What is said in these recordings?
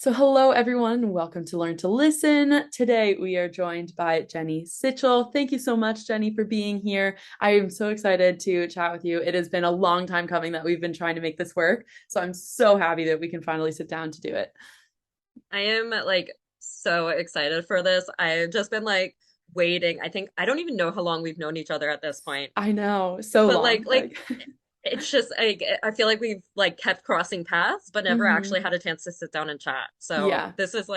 So hello everyone, welcome to Learn to Listen. Today we are joined by Jenny Sichel. Thank you so much, Jenny, for being here. I am so excited to chat with you. It has been a long time coming that we've been trying to make this work. So I'm so happy that we can finally sit down to do it. I am so excited for this. I've just been waiting. I don't even know how long we've known each other at this point. I know, so But long. it's just I feel like we've kept crossing paths but never actually Mhm. had a chance to sit down and chat. So Yeah. this is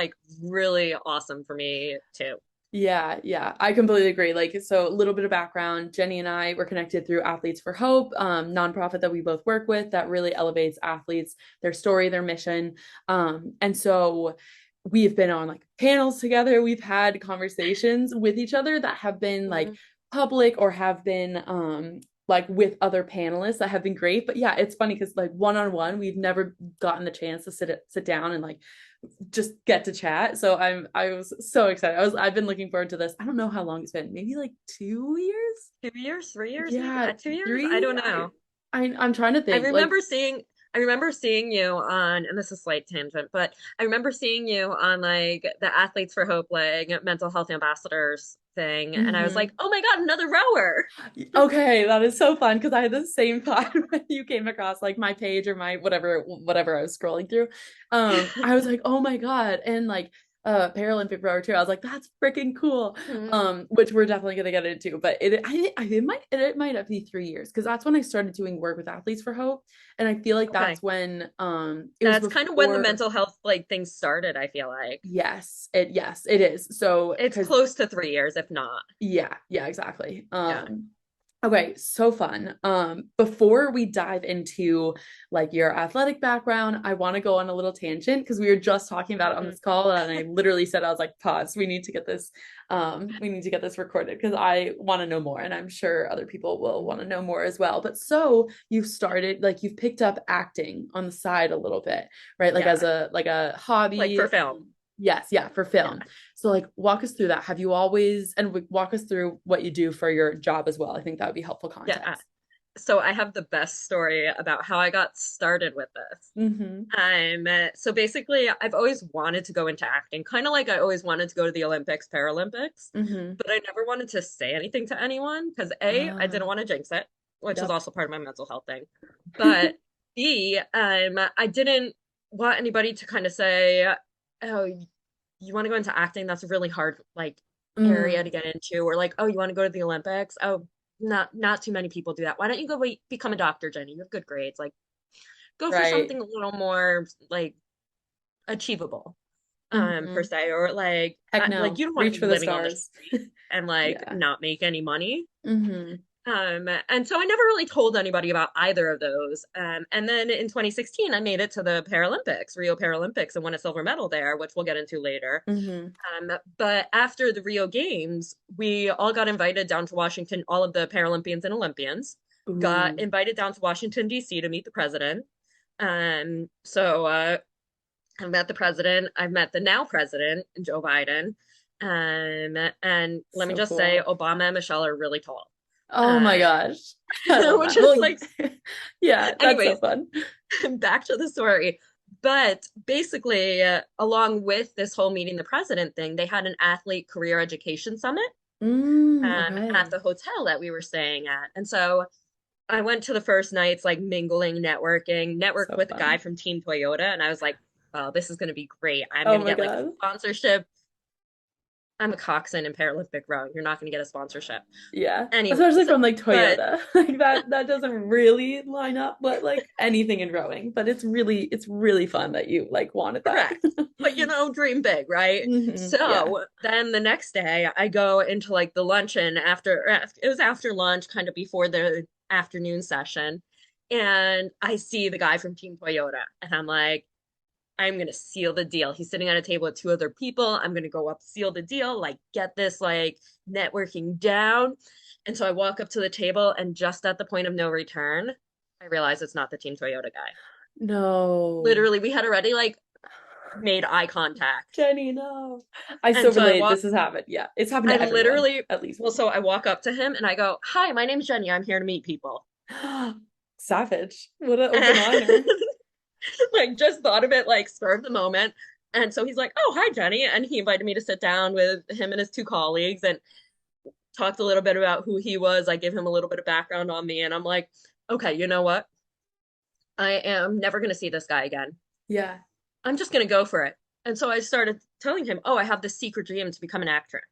really awesome for me too. Yeah, I completely agree. So a little bit of background. Jenny and I were connected through Athletes for Hope, nonprofit that we both work with that really elevates athletes, their story, their mission. And so we've been on panels together. We've had conversations with each other that have been Mhm. public or have been with other panelists that have been great. But yeah, it's funny because one-on-one, we've never gotten the chance to sit down and just get to chat. So I was so excited. I've been looking forward to this. I don't know how long it's been. Maybe 2 years? 2 years, 3 years, maybe Yeah, 2 years. I three. don't know. I'm trying to I think. remember seeing I remember seeing you on, and this is a slight tangent, but I remember seeing you on the Athletes for Hope mental health ambassadors thing, and I was like, Mhm. "Oh my God, another rower." Okay, that is so fun because I had the same thought when you came across my page or my whatever I was scrolling through. I was like, oh my God. And Paralympic rower too. I was like, that's freaking cool. Mhm. Which we're definitely gonna get into. But it might be 3 years because that's when I started doing work with Athletes for Hope. And I feel like Okay. that's when it was That's kind of when the before. mental health things started, I feel like. Yes, it is. So It's because close to 3 years, if not. yeah, exactly. Yeah. Okay, so fun. Before we dive into your athletic background, I want to go on a little tangent because we were just talking about it on Mhm. this call, and I literally said I was like, pause, we need to get this recorded because I want to know more, and I'm sure other people will want to know more as well. But so you've picked up acting on the side a little bit, right? Like as Yeah. a Like hobby. for film. Yes, yeah, for Yeah. film. So walk us through that. Have you always and walk us through what you do for your job as well. I think that would be helpful Yeah. context. So I have the best story about how I got started with this. Mm-hmm. So basically, I've always wanted to go into acting, kind of like I always wanted to go to the Olympics, Paralympics, Mm-hmm. but I never wanted to say anything to anyone because A, I didn't want to jinx it, which is Yep. also part of my mental health thing. But B, I didn't want anybody to kind of say, "Oh, you want to go into acting? That's a really hard area to Mm, get into," or "Oh, you want to go to the Olympics? Oh, not too many people do that. Why don't you go become a doctor, Jenny? You have good grades. Go for right. something a little more achievable, per Mm-hmm. se, or Heck no. you don't want to Reach be for the living on the stars. street and Yeah. not make any money." Mm-hmm. And so I never really told anybody about either of those. And then in 2016, I made it to the Paralympics, Rio Paralympics, and won a silver medal there, which we'll get into later. Mm-hmm. But after the Rio Games, we all got invited down to Washington. All of the Paralympians and Olympians got Ooh. invited down to Washington, D.C. to meet the president. So I've met the president. I've met the now president, Joe Biden. And let me So just say, cool. Obama and Michelle are really tall. Oh my Uh, gosh. I love which that. is Well, yeah, that's so anyways, fun. back to the story. But basically, along with this whole meeting the president thing, they had an athlete career education summit at Okay. the hotel that we were staying at. And so I went to the first nights, mingling, networked So with a guy fun. from Team Toyota, and I was like, "Oh, this is going to be great. I'm Oh going to my get a God. sponsorship. I'm a coxswain in Paralympic rowing. You're not going to get a sponsorship." Yeah. Especially Anyways, from but Toyota. That doesn't really line up with anything in rowing, but it's really fun that you wanted that. correct. But dream big, right? Yeah. So then the next day, I go into the luncheon it was after lunch, kind of before the afternoon session, and I see the guy from Team Toyota, and I'm like, I'm gonna seal the deal. He's sitting at a table with two other people. I'm gonna go up, seal the deal, get this networking down. And so I walk up to the table, and just at the point of no return, I realize it's not the Team Toyota guy. No. Literally, we had already made eye contact. Jenny, no. I so And so relate. This has happened. Yeah. It's happened to everyone at least once. so I walk up to him and I go, "Hi, my name's Jenny. I'm here to meet people." Savage. What an open And liner. just thought of it spur of the moment. And so he's like, "Oh, hi, Jenny." And he invited me to sit down with him and his two colleagues and talked a little bit about who he was. I gave him a little bit of background on me. And I'm like, okay, you know what? I am never going to see this guy again. Yeah. I'm just going to go for it. And so I started telling him, oh, I have this secret dream to become an actress.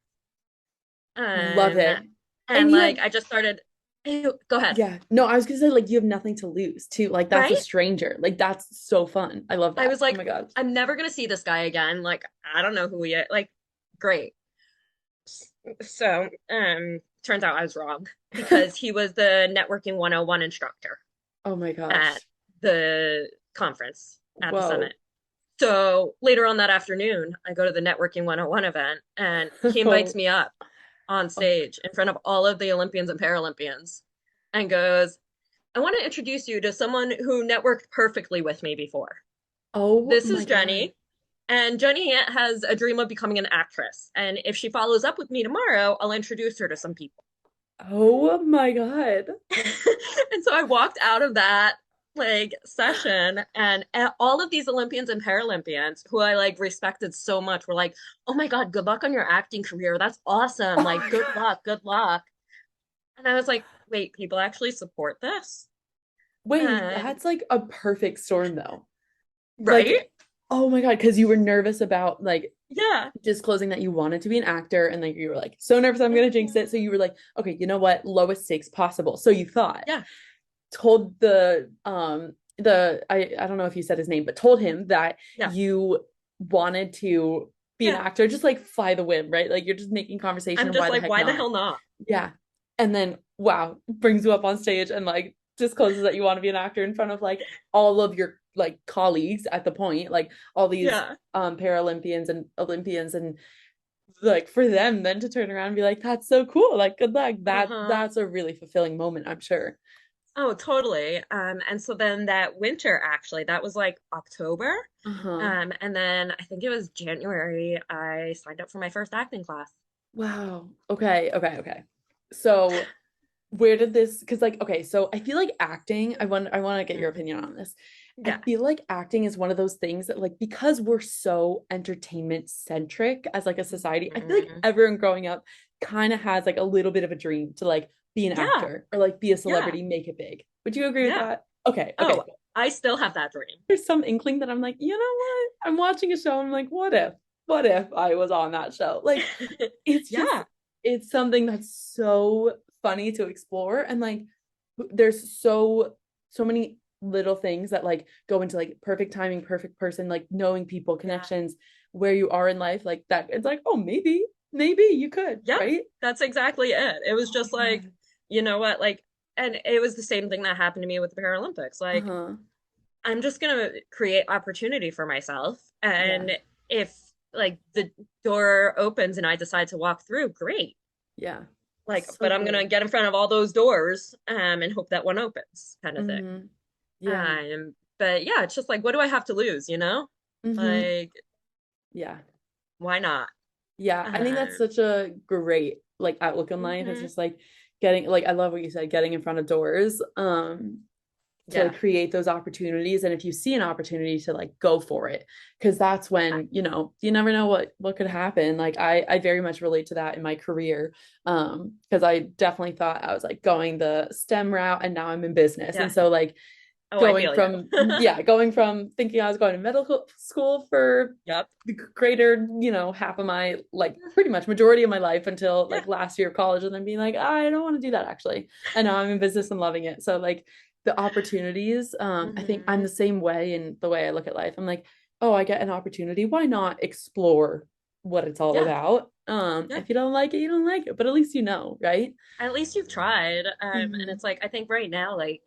Love And it. and And you have, like I just started, "Ew, go ahead." yeah. No, I was gonna say like you have nothing to lose too. Like that's a Right? stranger. Like that's so fun. I love I that. was Oh like, my God. I'm never going to see this guy again. Like, I don't know who he is. Like, great. So, turns out I was wrong because he was the networking 101 instructor Oh my at gosh. the conference at the Whoa. summit. So later on that afternoon, I go to the networking 101 event and he invites Oh, me up on oh, stage in front of all of the Olympians and Paralympians and goes, "I want to introduce you to someone who networked perfectly with me before. oh This my is God. Jenny. And Jenny has a dream of becoming an actress. And if she follows up with me tomorrow, I'll introduce her to some people." Oh my God. And so I walked out of that like session and all of these Olympians and Paralympians who I like respected so much were like, "Oh my God, good luck on your acting career. That's awesome. Oh Like, my good God. luck, good luck." And I was like, wait, people actually support this? Wait, And that's like a perfect storm though. Like, right? oh my God, because you were nervous about like Yeah. disclosing that you wanted to be an actor and like you were like so nervous I'm gonna jinx it. So you were like, okay, you know what? Lowest stakes possible. So you thought, Yeah. told I don't know if you said his name, but told him that Yeah. you wanted to be an Yeah. actor, just like fly the whim, right? Like you're just making conversation I'm and just why the like, heck why the not? hell not? Yeah. And then wow, brings you up on stage and like discloses that you want to be an actor in front of like all of your like colleagues at the point, like all these Yeah. Paralympians and Olympians and like for them then to turn around and be like, that's so cool. Like good luck. Uh-huh. That's a really fulfilling moment, I'm sure. Oh, totally. And so then that winter, actually, that was like October. Uh-huh. And then I think it was January, I signed up for my first acting class. Wow. Okay, okay, okay. So where did this because like okay, so I feel like acting, I want to get your Mhm. opinion on this. I Yeah. feel like acting is one of those things that like because we're so entertainment centric as like a society, I feel like Mhm. everyone growing up kind of has like a little bit of a dream to like be an Yeah. actor or like be a Yeah. celebrity, make it big. Would you agree with Yeah. that? Okay, okay, Oh, cool. I still have that dream. There's some inkling that I'm like, you know what? I'm watching a show. I'm like, what if I was on that show? Like, it's just, Yeah. it's something that's so funny to explore. And like, there's so many little things that like go into like perfect timing, perfect person, like knowing people, Yeah. connections, where you are in life, like that. It's like, oh, maybe you could, Yeah. right? That's exactly it. It was Oh just my like, God. you know what? Like, and it was the same thing that happened to me with the Paralympics. Like, Uh-huh. I'm just gonna create opportunity for myself. Yeah. And if like the door opens and I decide to walk through, great. Yeah. Like, So but I'm gonna good. get in front of all those doors and hope that one opens, kind of thing. Mm-hmm. Yeah. But yeah, it's just like, what do I have to lose, you know? Mm-hmm. Like, Yeah. why not? Yeah, I think that's Um, such a great like outlook on life. It's mhm. just like getting like I love what you said, getting in front of doors to Yeah. like create those opportunities. And if you see an opportunity to like go for it, because that's when, you know, you never know what could happen. Like I very much relate to that in my career. Because I definitely thought I was like going the STEM route and now I'm in business. And Yeah. so like Oh, I feel you. going from thinking I was going to medical school for Yep. the greater, you know, half of my like pretty much majority of my life until Yeah. like last year of college and then being like, I don't want to do that actually. And now I'm in business and loving it. So like the opportunities, I think I'm Hmm. the same way in the way I look at life. I'm like, oh, I get an opportunity. Why not explore what it's all Yeah. about? Yeah. If you don't like it, you don't like it, but at least you know, right? At least you've tried. And Mm-hmm. it's like, I think right now, like,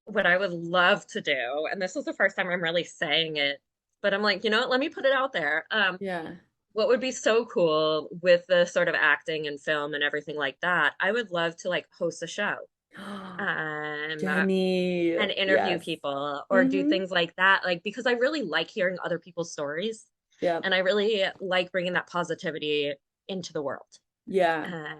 what I would love to do, and this is the first time I'm really saying it, but I'm like, you know what, let me put it out there. Yeah. What would be so cool with the sort of acting and film and everything like that? I would love to like host a show. Um, uh, Jenny, and interview yes. people or do Mm-hmm. things like that, like because I really like hearing other people's stories Yeah. and I really like bringing that positivity into the world. Yeah.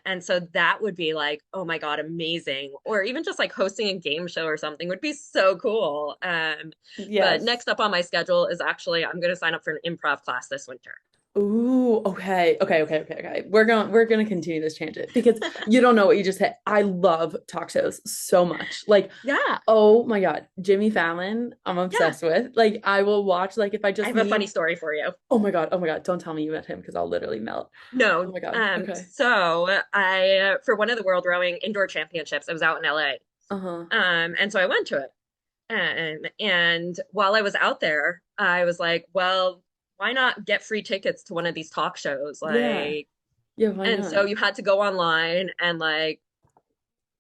And so that would be like, oh my God, amazing. Or even just like hosting a game show or something would be so cool. But Yes. next up on my schedule is actually I'm going to sign up for an improv class this winter. Ooh, okay. We're gonna continue this tangent because you don't know what you just hit. I love talk shows so much. Like, Yeah, oh my God, Jimmy Fallon, I'm yeah. obsessed with. Like, I will watch like if I I just have a need, funny story for you. oh my God, don't tell me you met him because I'll literally melt. Oh No, my God. Okay. so I for one of the World Rowing Indoor Championships, I was out in LA. Uh-huh. And so I went to it. And while I was out there, I was like, well, why not get free tickets to one of these talk shows? Yeah. Like, Yeah, why and not? so you had to go online and like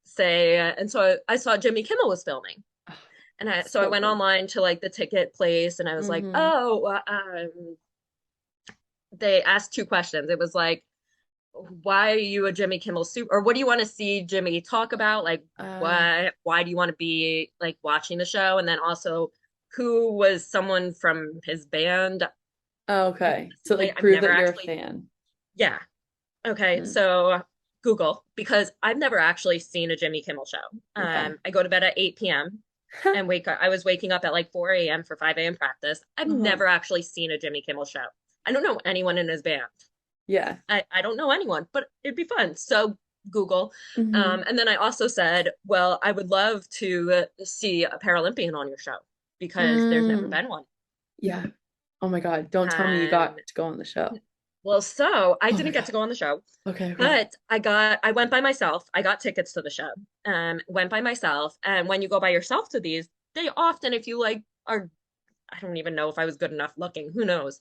say, and so I saw Jimmy Kimmel was filming. Oh, So I so went cool. online to like the ticket place and I was like, Mm-hmm. oh, they asked two questions. It was like, why are you a Jimmy Kimmel super, or what do you want to see Jimmy talk about? Like, Uh, why do you want to be like watching the show? And then also, who was someone from his band? okay. So like I've prove never that you're a actually, fan. yeah. Okay, Mm. so Google, because I've never actually seen a Jimmy Kimmel show. Okay. I go to bed at 8 p.m. and wake up. I was waking up at like 4 a.m. for 5 a.m. practice. I've Uh-huh. never actually seen a Jimmy Kimmel show. I don't know anyone in his band. Yeah. I don't know anyone, but it'd be fun. So Google. Mm-hmm. And then I also said, well, I would love to see a Paralympian on your show because there's never Mm. been one. Yeah. Oh my God. Don't tell me you got And to go on the show. well, so I Oh my didn't get God. to go on the show, Okay. but I went by myself. I got tickets to the show. Went by myself. And when you go by yourself to these, they often, if you like, are, I don't even know if I was good enough looking. Who knows?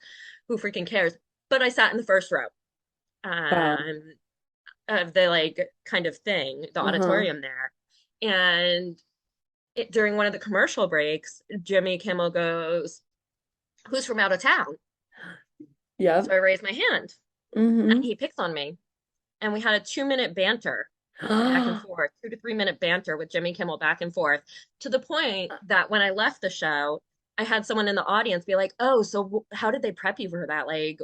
Who freaking cares? But I sat in the first row. Wow. Um, of the like kind of thing, the Uh-huh. auditorium there. And during one of the commercial breaks, Jimmy Kimmel goes, who's from out of town? So Yep. I raised my hand and Mm-hmm. he picked on me. And we had a 2 minute banter back and forth, 2 to 3 minute banter with Jimmy Kimmel back and forth to the point that when I left the show, I had someone in the audience be like, oh, so how did they prep you for that? Like,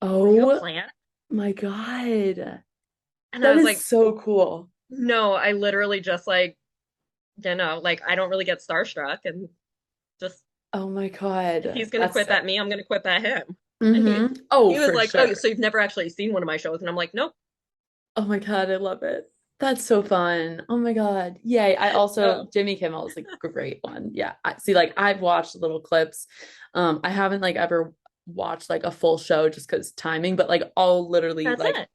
were you a Oh plant? my God. And I That was is like, so cool. no, I literally just like, like I don't really get starstruck and just Oh my if God. he's gonna That's quip at sick. me, I'm gonna quip at him. And Mm-hmm. Oh, he was for like, "Oh, sure. so you've never actually seen one of my shows?" And I'm like, "Nope." Oh my God, I love it. That's so fun. Oh my God. Yay. I also So Jimmy Kimmel is a great one. Yeah. I see like I've watched little clips. I haven't like ever watched like a full show just because timing, but like I'll literally that's like it.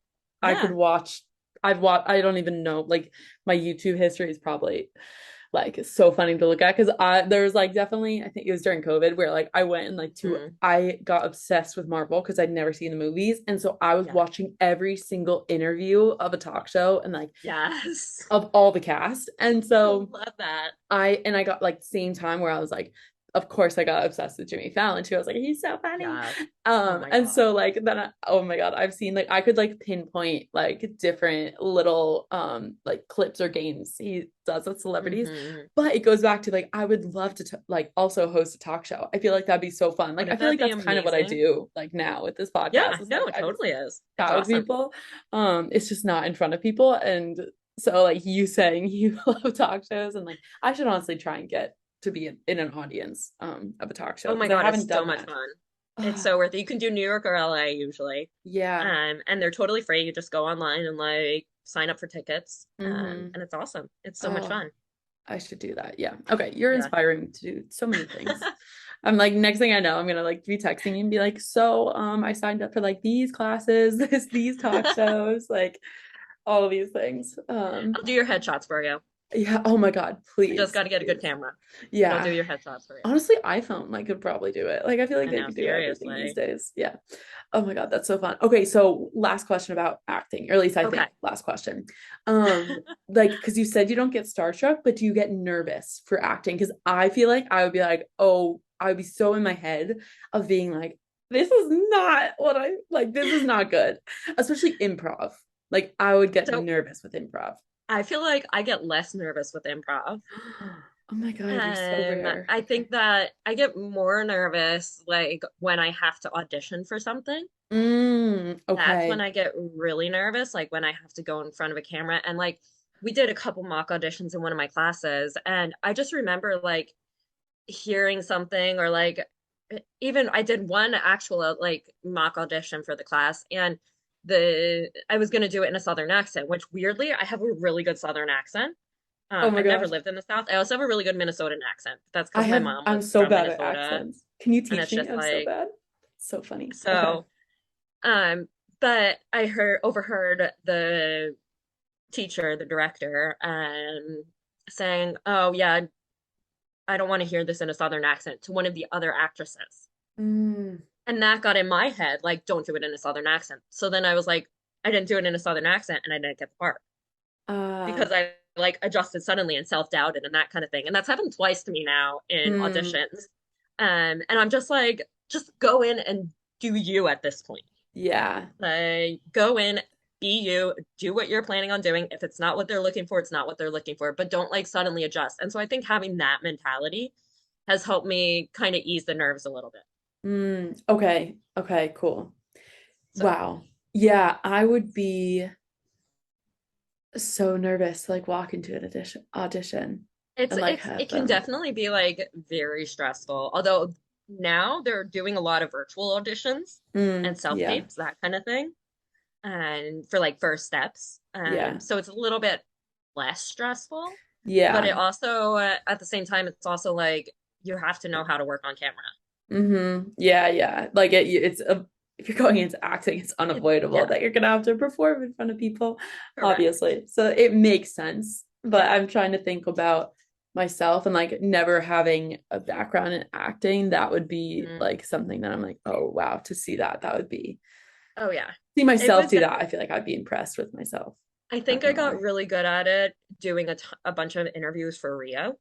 I could Yeah. watch I've watched I don't even know like my YouTube history is probably like so funny to look at because I there was like definitely I think it was during COVID where like I went and like to Mm, I got obsessed with Marvel because I'd never seen the movies and so I was yeah. watching every single interview of a talk show and like Yes. of all the cast and I so love that. I got like same time where I was like, of course I got obsessed with Jimmy Fallon too. I was like, he's so funny. Yes. Oh my And God. so like then oh my God, I've seen like I could like pinpoint like different little like clips or games he does with celebrities. Hmm. But it goes back to like I would love to like also host a talk show. I feel like that'd be so fun. Like I Wouldn't feel that like be that's kind of what I amazing? do like now with this podcast. Yeah, It's no, like it I just totally is. It's chat with awesome. people. It's just not in front of people and so like you saying you love talk shows and like I should honestly try and get to be in an audience of a talk show Oh my because I God, it's haven't so done much that. fun. It's Oh, so worth it. You can do New York or LA usually. yeah. And they're totally free. You just go online and like sign up for tickets. Mm-hmm. And it's awesome. It's so much Oh, fun. I should do that. Yeah. Okay. You're Yeah. inspiring to do so many things. I'm like, next thing I know, I'm gonna like be texting you and be like, so I signed up for like these classes, these talk shows, like all of these things. I'll do your headshots for you. Yeah, oh my God, You just please, got to get a good please. camera, but I'll do Yeah. your headshots for you. Honestly, iPhone like could probably do it. Like I feel like I they know, could do everything these seriously. days. Yeah. Oh my God, that's so fun. Okay, so last question about acting, or at least I Okay. think last question. Um, like because you said you don't get starstruck, but do you get nervous for acting? Because I feel like I would be like, oh, I would be so in my head of being like, this is not what I like, this is not good. Especially improv. Like I would get So nervous with improv. I feel like I get less nervous with improv. Oh my God, you're so rare. I Okay. think that I get more nervous like when I have to audition for something. That's when Okay. I get really nervous, like when I have to go in front of a camera. And like we did a couple mock auditions in one of my classes, and I just remember like hearing something or like even I did one actual like mock audition for the class, and the I was going to do it in a southern accent, which weirdly I have a really good southern accent. Oh my I've never gosh. lived in the South. I also have a really good Minnesotan accent. That's because my mom I'm was so from bad at Minnesota, accents. Can you and teach it's me? just I'm so like bad. So funny. Okay. so. Um, but I heard overheard the teacher, the director, saying, "Oh yeah, I don't want to hear this in a Southern accent," to one of the other actresses. Mm, And that got in my head, like, don't do it in a Southern accent. So then I was like, I didn't do it in a Southern accent and I didn't get the part uh, because I like adjusted suddenly and self-doubted and that kind of thing. And that's happened twice to me now in mm, auditions. And I'm just like, just go in and do you at this point. yeah. Like, go in, be you, do what you're planning on doing. If it's not what they're looking for, it's not what they're looking for, but don't like suddenly adjust. And so I think having that mentality has helped me kind of ease the nerves a little bit. Okay. Okay, cool. So Wow. Yeah, I would be so nervous to like walk into an audition and like have it can them. definitely be like very stressful. Although now they're doing a lot of virtual auditions and Yeah. self-tapes, that kind of thing, and for like first steps. Yeah. So it's a little bit less stressful, but Yeah. it also at the same time it's also like you have to know how to work on camera. Yeah, yeah. Like if you're going into acting, it's unavoidable Yeah, that you're gonna have to perform in front of people, correct. obviously. So it makes sense. But Yeah. I'm trying to think about myself and like never having a background in acting. That would be Mhm. like something that I'm like, oh wow, to see that, that would be Oh yeah. see It myself was do that. I feel like I'd be impressed with myself. I Not think I gonna got lie. really good at it doing a bunch of interviews for Rio.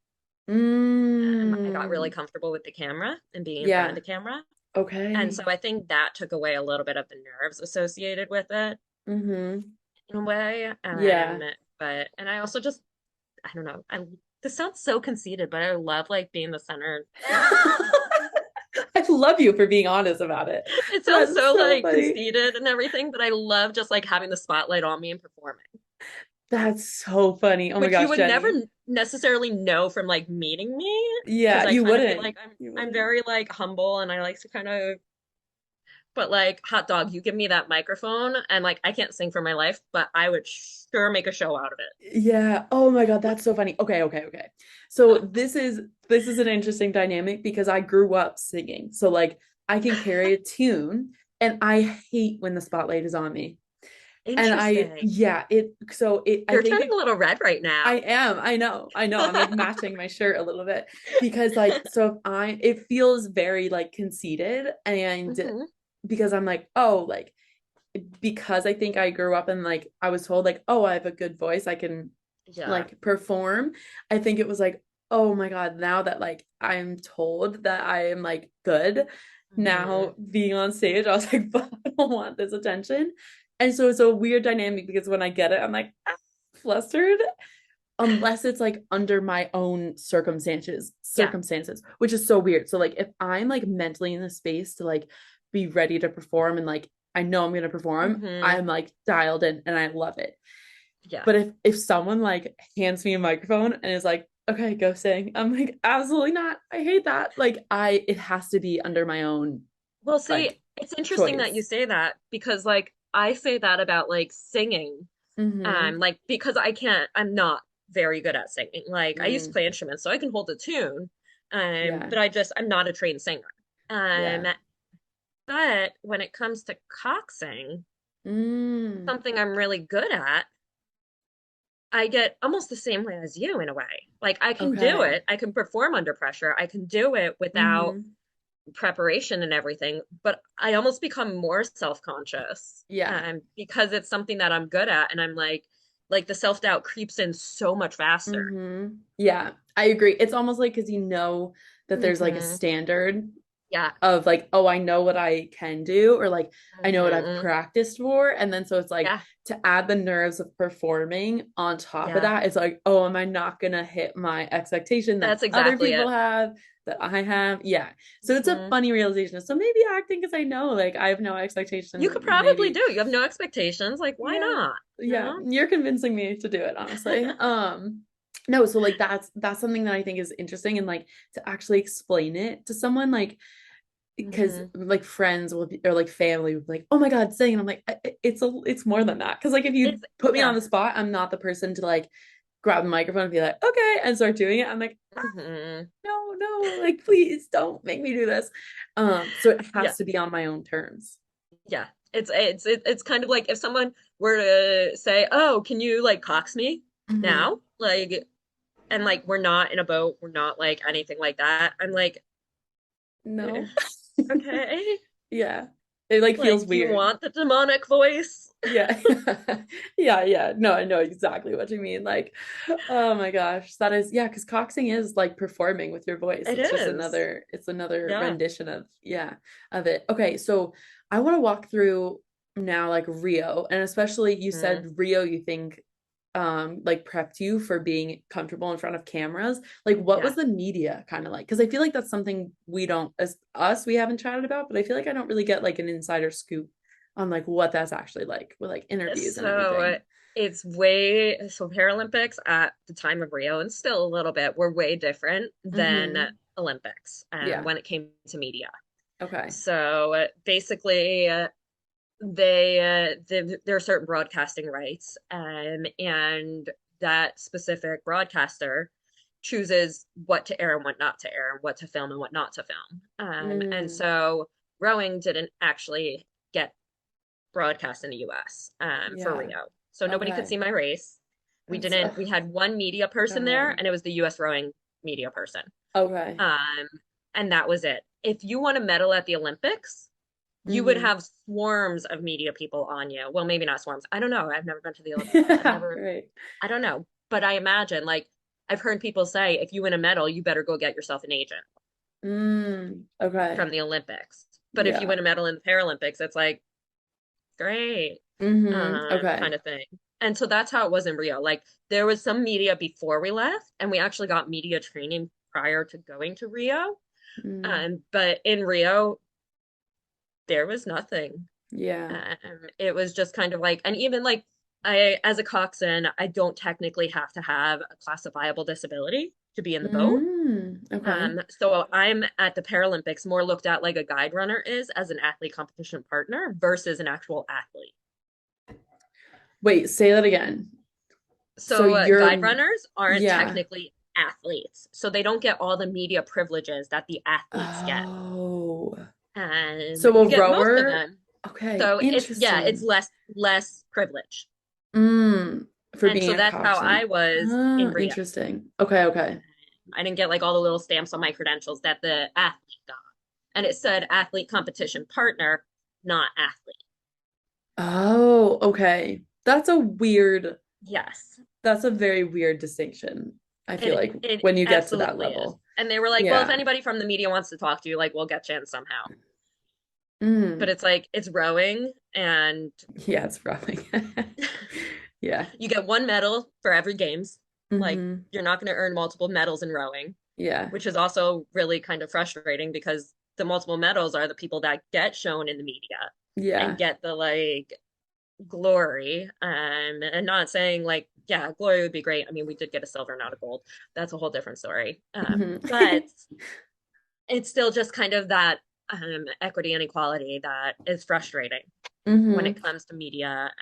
I got really Mm, comfortable with the camera and being in front of yeah. the camera. And so Okay. I think that took away a little bit of the nerves associated with it Mm-hmm. in a way. Yeah. But and I also just I don't know. This sounds so conceited, but I love like being the center. I love you for being honest about it. It sounds That's so so like funny. conceited and everything, but I love just like having the spotlight on me and performing, That's so funny. Oh my which you gosh, would never Jenny. necessarily know from like meeting me, Yeah, because I you kind of feel wouldn't. like You I'm wouldn't. very like humble and I like to kind of but like hot dog, you give me that microphone and like I can't sing for my life, but I would sure make a show out of Yeah. Oh my God, that's so funny. Okay, okay, okay. So this is an interesting dynamic because I grew up singing. So like I can carry a tune and I hate when the spotlight is on me. it. And I Interesting. yeah, I You're think turning it a little red right I now. am. I know. I know. I'm like matching my shirt a little bit because like so if I it feels very like conceited and Hmm. because I'm like, oh, like because I think I grew up and like I was told like, oh, I have a good voice, I can Yeah. like perform. I think it was like, oh my God, now that like I'm told that I am like good, Hmm. now being on stage, I was like, but I don't want this attention. And so it's a weird dynamic because when I get it, I'm like flustered unless it's like under my own Yeah. circumstances, which is so weird. So like if I'm like mentally in the space to like be ready to perform and like I know I'm going to perform, Hmm. I'm like dialed in and I love it. Yeah. But if someone like hands me a microphone and is like, okay, go sing, I'm like, absolutely not, I hate that. Like I it has to be under my own Well, see, like it's interesting that you choice. say that because like I say that about like singing. Mm-hmm. Like because I'm not very good at singing. Like I used to Mm, play instruments, so I can hold a tune. yeah. But I'm not a trained singer. Um, Yeah. but when it comes to coxing, Mm, something I'm really good at, I get almost the same way as you in a way. Like I can do okay. it. I can perform under pressure. I can do it without Mm-hmm. preparation and everything, but I almost become more self-conscious Yeah. because it's something that I'm good at, and I'm like the self-doubt creeps in so much faster. Yeah, I agree. It's almost like because you know that there's like a Hmm. standard Yeah. of like, oh, I know what I can do, or like I know what I've Mhm. practiced for. And then so it's like Yeah. to add the nerves of performing on top of Yeah. that, it's like, oh, am I not gonna hit my expectation that That's other exactly people it. have, that I have? Yeah. So it's a Mhm. funny realization. So maybe acting, because I know like I have no You could expectation, probably maybe. do. You have no expectations. Like, why Yeah. not? You Yeah. know? You're convincing me to do it, honestly. No, so like that's something that I think is interesting, and like to actually explain it to someone, like because Hmm. like friends will be, or like family will be like, oh my God, sing. And I'm like, it's more than that. Because like if you It's put me on yeah. the spot, I'm not the person to like grab the microphone and be like, okay, and start doing it. I'm like, Hmm. no, no, like please don't make me do this. So it Yeah. has to be on my own terms. Yeah. It's kind of like if someone were to say, "Oh, can you like cox me Mhm. now?" Like, and like we're not in a boat, we're not like anything like that. I'm like, "Eh, No. okay. Yeah. It like feels Like, do you weird. want the demonic voice?" Yeah. Yeah, yeah. No, I know exactly what you mean. Like, oh my gosh. That is, yeah, because coxing is like performing with your voice. It It's just is. another Yeah. rendition of, yeah, of it. Okay, so I want to walk through now like Rio, and especially you Hmm. said Rio, you think like prepped you for being comfortable in front of cameras. Like what Yeah. was the media kind of like? Because I feel like that's something we don't, as us, we haven't chatted about, but I feel like I don't really get like an insider scoop on like what that's actually like with like interviews and So everything. it's way so Paralympics at the time of Rio and still a little bit were way different than Mm-hmm. Olympics Yeah. when it came to media. Okay. So basically, there are certain broadcasting rights, and that specific broadcaster chooses what to air and what not to air, and what to film and what not to film. And Mm, so rowing didn't actually get broadcast in the US for yeah. Rio. So nobody could Okay. see my race. That's We had one media person there, God. and it was the USRowing media person. Okay. Um, and that was it. If you won a medal at the Olympics, you would Mm-hmm. have swarms of media people on you. Well, maybe not swarms. I don't know. I've never been to the Olympics. Yeah, right. I don't know. But I imagine, like, I've heard people say, if you win a medal, you better go get yourself an agent Okay. from the Olympics. But if you Yeah. win a medal in the Paralympics, it's like, great, Okay. kind of thing. And so that's how it was in Rio. Like there was some media before we left, and we actually got media training prior to going to Rio. Mm, But in Rio, there was nothing. yeah. It was just kind of like, and even like as a coxswain, I don't technically have to have a classifiable disability to be in the boat. Okay. So I'm at the Paralympics more looked at like a guide runner is as an athlete competition partner versus an actual athlete. Wait, say that again. So So guide you're, runners aren't yeah. technically athletes, so they don't get all the media privileges that the athletes get. Oh. So You a get most of rower, them. okay, So it's interesting. less privilege. Mm, for And being so a that's how I coxswain. was in Ah, Rio. interesting. Okay, okay. I didn't get like all the little stamps on my credentials that the athlete got. And it said athlete competition partner, not athlete. Oh, okay. Yes. That's a very weird distinction. I feel It like it when you get to that absolutely is. level. And they were like, well, if Yeah. anybody from the media wants to talk to you, like we'll get you in somehow. But Mm. it's like it's rowing and Yeah, it's probably. Yeah. you get one medal for every games. Like Hmm. you're not going to earn multiple medals in rowing, Yeah. which is also really kind of frustrating because the multiple medals are the people that get shown in the media and Yeah. get the like glory. And not saying like, yeah, glory would be great. I mean, we did get a silver, not a gold. That's a whole different story. Hmm. But it's still just kind of that equity and equality that is frustrating when Hmm. it comes to media.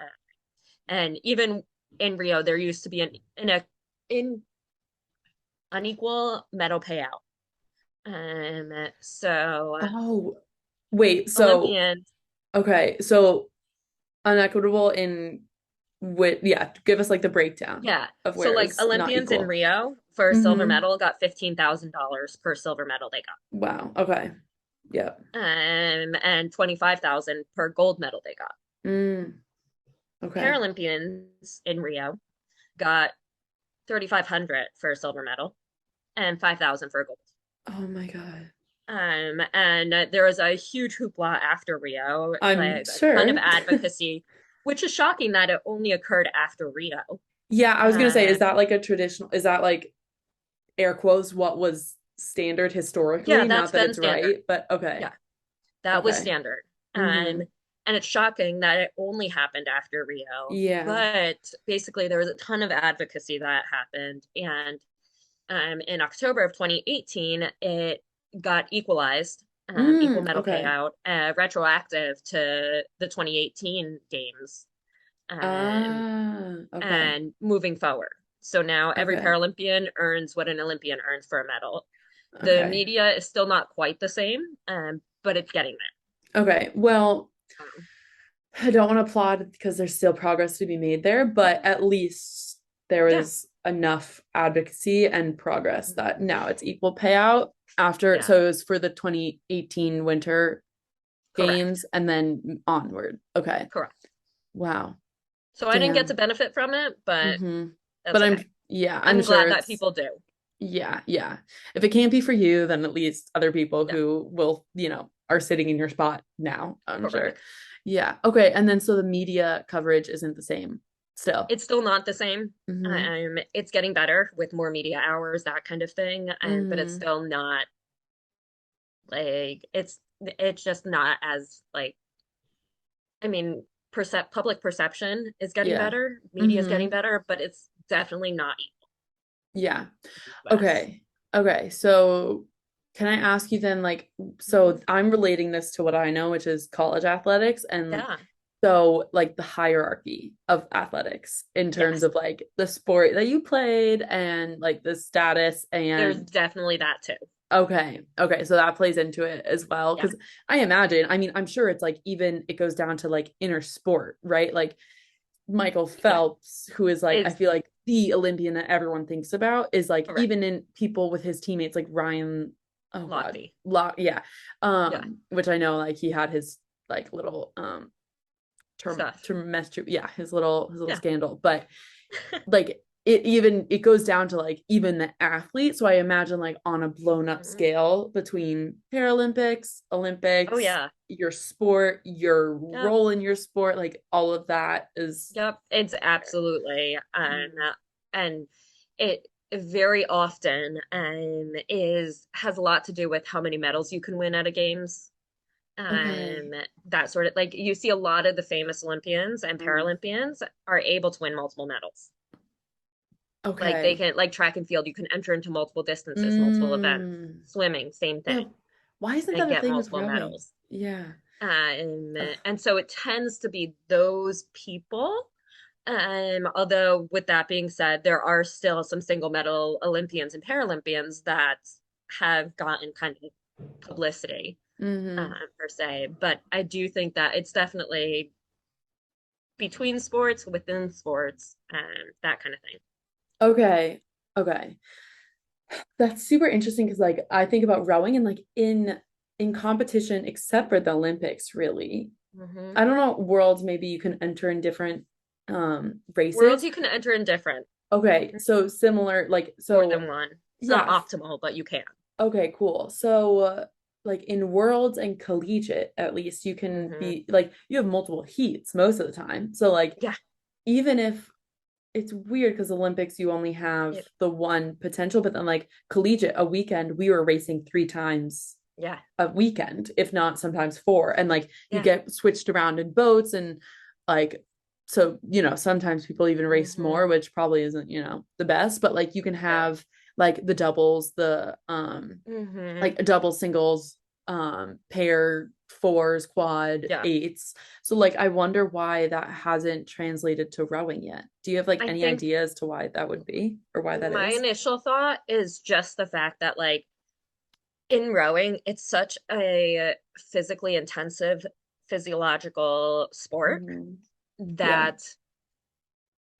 And even in Rio, there used to be an unequal medal payout. So Oh, wait. So, Olympians, okay. So unequitable in with, yeah, give us like the breakdown yeah. of So where it like was not Olympians in equal. Rio for a silver Hmm. medal got $15,000 per silver medal they Wow. Okay. Yep. got, and 25,000 per gold medal they got. Mm. Okay. Paralympians in Rio got 3,500 for a silver medal and 5,000 for a gold. Oh my God. And there was a huge hoopla after Rio, I'm like a ton of sure. advocacy, which is shocking that it only occurred after Rio. Yeah, I was gonna say, is Uh, that like a traditional, is that like air quotes what was standard yeah, historically? that's Not that been it's standard. right, but okay. Yeah, that was Okay. standard. Mm-hmm. And it's shocking that it only happened after Rio. Yeah. But basically, there was a ton of advocacy that happened. And in October of 2018, it got equalized, equal medal Okay. payout, retroactive to the 2018 games, um, Okay. and moving forward. So now every Okay. Paralympian earns what an Olympian earns for a medal. The Okay. media is still not quite the same, but it's getting Okay. Well, there. I don't want to applaud because there's still progress to be made there, but at least there Yeah. was enough advocacy and progress that now it's equal payout after. Yeah. So it was for the 2018 Winter Games Correct. and then onward. Okay. Correct. Wow. So I didn't get to Damn. benefit from it, but Mm-hmm. that's But okay. I'm I'm sure glad that it's, people do. yeah, yeah. If it can't be for you, then at least other people Yeah. who will, are sitting in your spot now, I'm sure. Correct. Yeah. Okay. And then so the media coverage isn't the same still. It's still not the same. Mm-hmm. It's getting better with more media hours, that kind of thing. But it's Mm-hmm. still not like it's just not as like I mean, public perception is getting Yeah. better, media is getting Mm-hmm. better, but it's definitely not Yeah. US. Okay. Okay. So can I ask you then, like, Mhm. so I'm relating this to what I know, which is college athletics, and Yeah. so like the hierarchy of athletics in terms Yes. of like the sport that you played and like the status There's and definitely that too. okay. Okay. So that plays into it as well. Yeah. Cause I imagine, I mean, I'm sure it's like even it goes down to like inner sport, right? Like Michael Yeah. Phelps, who is like, I It's feel like the Olympian that everyone thinks about, is like correct. even in people with his teammates, like Ryan, oh God, Lochte. Yeah. Yeah. Which I know like he had his like little Stuff. yeah, his little Yeah. scandal. But like it goes down to like even the athlete. So I imagine like on a blown up Mhm. scale between Paralympics, Oh Olympics, yeah. your sport, your Yep. role in your sport, like all of that is Yep. It's absolutely mm, and it very often is has a lot to do with how many medals you can win at a games. okay. That sort of like you see a lot of the famous Olympians and Mm, Paralympians are able to win multiple medals. Like they okay. can like track and field, you can enter into multiple distances, multiple events. Mm, Swimming, same yeah. thing, Why isn't and that a get thing with multiple rowing? medals. Yeah. Ugh, And so it tends to be those people. Although with that being said, there are still some single medal Olympians and Paralympians that have gotten kind of publicity, mm-hmm. per se. But I do think that it's definitely between sports, within sports, that kind of thing. Okay. Okay. That's super interesting because like I think about rowing and like in competition, except for the Olympics, really. Hmm. I don't know, worlds maybe you can enter in different Worlds races. you can enter in different, Okay, so similar, like more so than one. It's not yeah, optimal, but you can. okay, cool. So like in worlds and collegiate, at least you can Hmm. be like you have multiple heats most of the time. So like Yeah. even if it's weird because Olympics you only have It, the one potential, but then like collegiate, a weekend we were racing three times yeah. a weekend, if not sometimes four. And like you Yeah. get switched around in boats and like so sometimes people even race Hmm. more, which probably isn't, the best, but like you can Yeah. have like the doubles, the Hmm. like double singles, pair fours, quad Yeah. eights. So like I wonder why that hasn't translated to rowing yet. Do you have like I any think idea as to why that would be or why that my is? initial thought is just the fact that, like, in rowing, it's such a physically intensive, physiological sport Mhm. Yeah. that,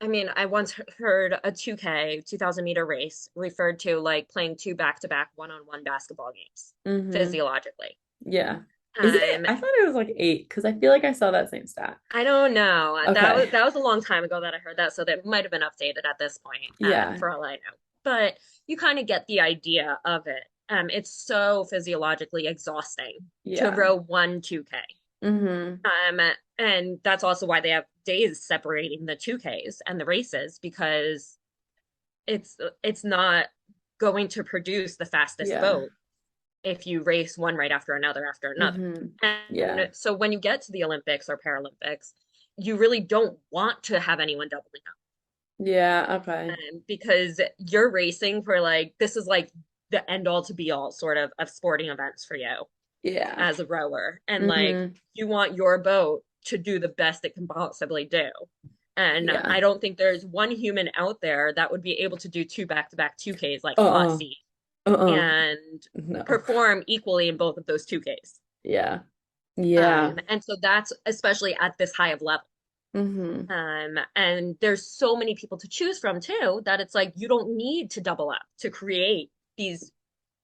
I mean, I once heard a 2K, 2000-meter race referred to like playing two back-to-back one-on-one basketball games Hmm. physiologically. Yeah. Is it? Um, I thought it was like eight because I feel like I saw that same stat. I don't know. Okay. That was a long time ago that I heard that, so that might have been updated at this point, Yeah. for all I know. But you kind of get the idea of it. It's so physiologically exhausting to Yeah. row one 2K. Mm-hmm. Um, and that's also why they have days separating the 2Ks and the races, because it's not going to produce the fastest Yeah. boat if you race one right after another. Mm-hmm. Yeah. And so when you get to the Olympics or Paralympics, you really don't want to have anyone doubling up, Yeah. Okay. because you're racing for like, this is like the end all to be all sort of sporting events for you Yeah. as a rower. And like, Mm-hmm. you want your boat to do the best it can possibly do. And Yeah. I don't think there's one human out there that would be able to do two back-to-back 2Ks like hot Uh-uh. seat Uh-uh. and No. perform equally in both of those 2Ks. Yeah. Yeah. And so that's especially at this high of level. Mm-hmm. And there's so many people to choose from too, that it's like you don't need to double up to create these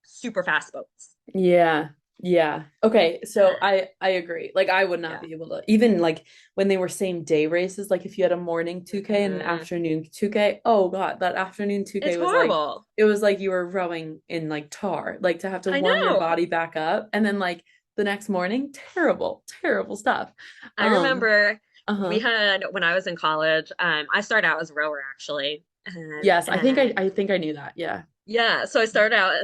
super fast boats. Yeah. Yeah. Okay. So Um, I agree. Like I would not yeah. be able to even like when they were same day races, like if you had a morning 2K and an Mhm. afternoon 2K, oh God, that afternoon 2K It's was like horrible. it was like you were rowing in like tar, like to have to I warm your know. body back up and then like the next morning, terrible, terrible stuff. I Um, remember we uh-huh. had, when I was in college, I started out as a rower actually. Yes, And I think I knew that. Yeah. yeah, so I started out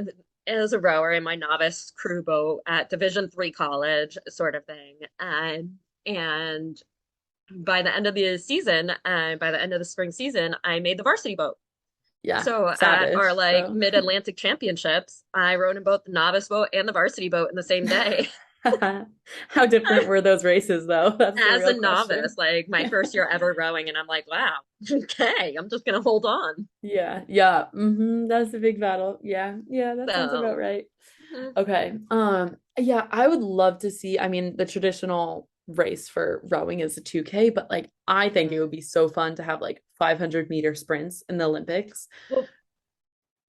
as a rower in my novice crew boat at Division 3 college, sort of thing. And by the end of the season, by the end of the spring season, I made the varsity boat. Yeah. So at our Savage. like So mid-Atlantic championships, I rowed in both the novice boat and the varsity boat in the same day. how different were those races though? That's the As a real novice, question. like my first year ever rowing, and I'm like, wow, okay, I'm just gonna hold on. Yeah, yeah. That's a big battle. Yeah, yeah, that sounds about So, right. mhm, Okay. Yeah, I would love to see, I mean, the traditional race for rowing is a 2K, but like I think it mhm. would be so fun to have like 500-meter sprints in the Olympics. Well, I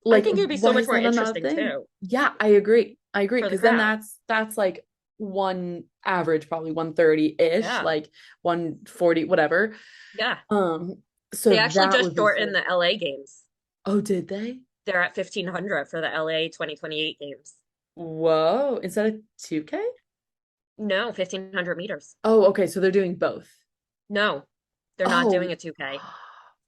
Like, think it would be so why much is more that not a interesting thing? too Yeah, I agree. I agree. for the Because then crowd. that's like one average, probably 130-ish, Yeah, like 140, whatever. yeah. Um, They so actually that would just be so shortened the LA games. oh, did they? They're at 1500 for the LA 2028 games. Whoa, instead of 2K? No, 1500 meters. Oh, okay. So they're doing both. No, they're not doing Oh, a 2K,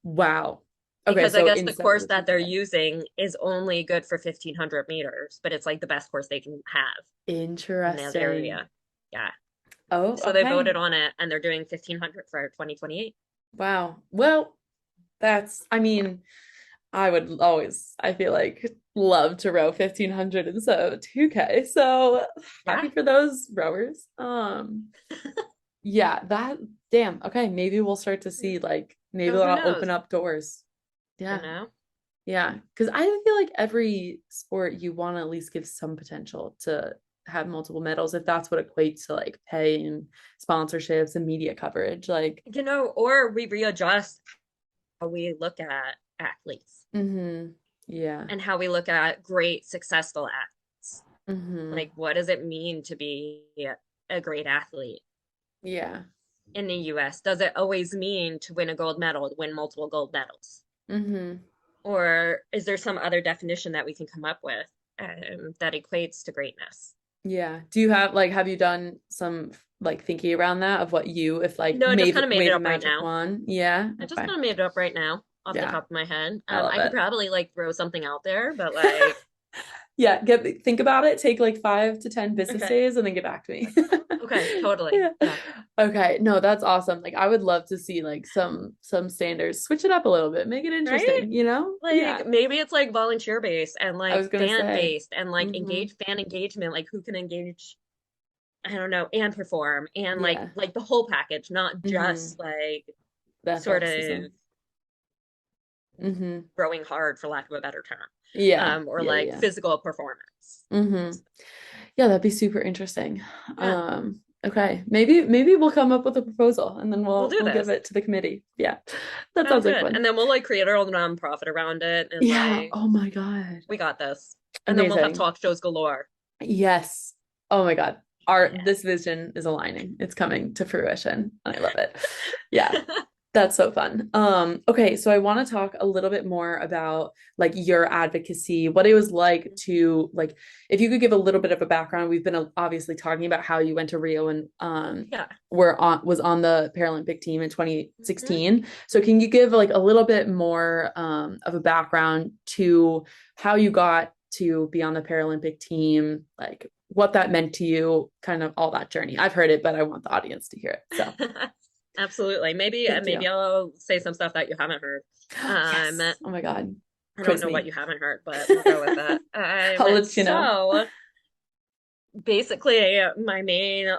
wow. Okay, because I so guess the instead of course the that they're 2K. using is only good for 1500 meters, but it's like the best course they can have in that Interesting. area. Yeah. Oh, So they okay. voted on it and they're doing 1500 for 2028. Wow. Well, I mean, I would always, I feel like, love to row 1500 instead of 2K. So Yeah. happy for those rowers. Yeah, damn. Okay, maybe we'll start to see like maybe So who that'll open knows? up doors. You Yeah. know? Yeah, because I feel like every sport you want to at least give some potential to have multiple medals if that's what equates to like pay and sponsorships and media coverage. Like, Or we readjust how we look at athletes yeah, and how we look at great, successful athletes. mm-hmm, Like, what does it mean to be a great athlete yeah, in the US? Does it always mean to win a gold medal, to win multiple gold medals? mm-hmm, Or is there some other definition that we can come up with that equates to greatness? yeah. Do you have you done some like thinking around that of what you if like No, I just kind of made it wave a up right magic now. wand? Yeah, I just okay, kind of made it up right now off the yeah, top of my head. I love I could it. probably like throw something out there, but like, Yeah, think about it, take like 5 to 10 business okay, days and then get back to me. okay, totally. Yeah. Yeah. Okay. No, that's awesome. Like I would love to see like some standards. Switch it up a little bit. Make it Right? interesting, you know? Yeah. Like maybe it's like volunteer based and I like was gonna fan say. based and like Mm-hmm. engage fan engagement, like who can engage, I don't know, and perform and Yeah. like the whole package, not Mm-hmm. just like The sort of athleticism. Mm-hmm. growing hard for lack of a better term. Yeah. Or Yeah. like Yeah. physical performance. Mm-hmm. Yeah, that'd be super interesting. Yeah, Okay. Maybe we'll come up with a proposal and then we'll do we'll give this. it to the committee. Yeah. That sounds Sounds like good. fun. And then we'll like create our own nonprofit around it and Yeah. like Oh my God. we got this. And then we'll have Amazing. talk shows galore. Yes. Oh my God. Our Yeah. this vision is aligning. It's coming to fruition. I love it. Yeah. That's so fun. Okay, so I want to talk a little bit more about like your advocacy, what it was like to like if you could give a little bit of a background. We've been obviously talking about how you went to Rio and Yeah. was on the Paralympic team in Mhm. 2016. So can you give like a little bit more of a background to how you got to be on the Paralympic team, like what that meant to you, kind of all that journey? I've heard it, but I want the audience to hear it. So, Absolutely. Maybe thank maybe you. I'll say some stuff that you haven't heard. Yes. Oh my God. I don't Quiz know what me. you haven't heard, but we'll go with that. I'll let you know. So basically, my main